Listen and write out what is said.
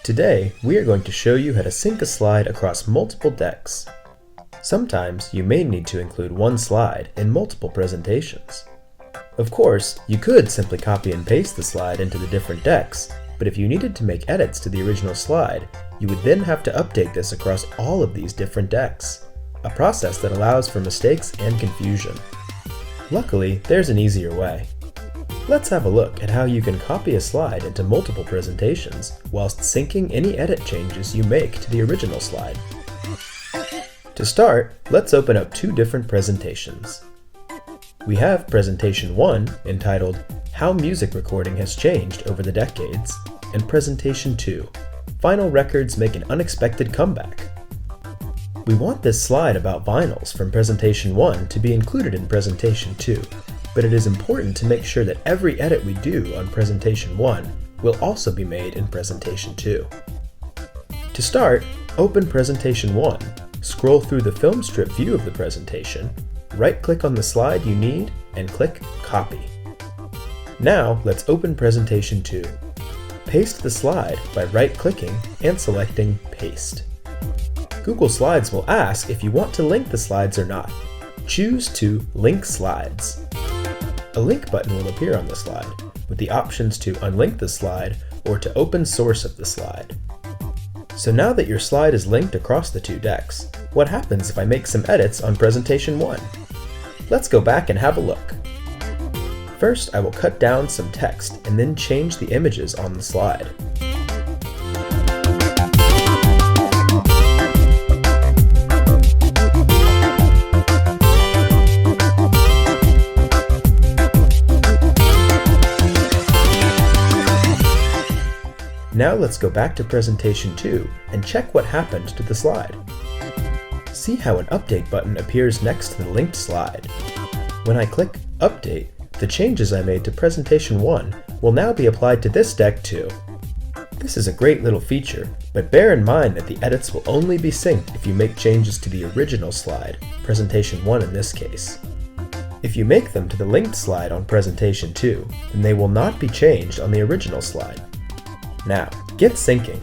Today, we are going to show you how to sync a slide across multiple decks. Sometimes you may need to include one slide in multiple presentations. Of course, you could simply copy and paste the slide into the different decks, but if you needed to make edits to the original slide, you would then have to update this across all of these different decks, a process that allows for mistakes and confusion. Luckily, there's an easier way. Let's have a look at how you can copy a slide into multiple presentations whilst syncing any edit changes you make to the original slide. To start, let's open up two different presentations. We have Presentation 1 entitled How Music Recording Has Changed Over the Decades, and Presentation 2, Vinyl Records Make an Unexpected Comeback. We want this slide about vinyls from Presentation 1 to be included in Presentation 2, but it is important to make sure that every edit we do on Presentation 1 will also be made in Presentation 2. To start, open Presentation 1, scroll through the film strip view of the presentation, right-click on the slide you need, and click Copy. Now let's open Presentation 2. Paste the slide by right-clicking and selecting Paste. Google Slides will ask if you want to link the slides or not. Choose to Link Slides. A link button will appear on the slide, with the options to unlink the slide or to open source of the slide. So now that your slide is linked across the two decks, what happens if I make some edits on Presentation 1? Let's go back and have a look. First, I will cut down some text and then change the images on the slide. Now let's go back to Presentation 2 and check what happened to the slide. See how an Update button appears next to the linked slide. When I click Update, the changes I made to Presentation 1 will now be applied to this deck too. This is a great little feature, but bear in mind that the edits will only be synced if you make changes to the original slide, Presentation 1 in this case. If you make them to the linked slide on Presentation 2, then they will not be changed on the original slide. Now, get syncing!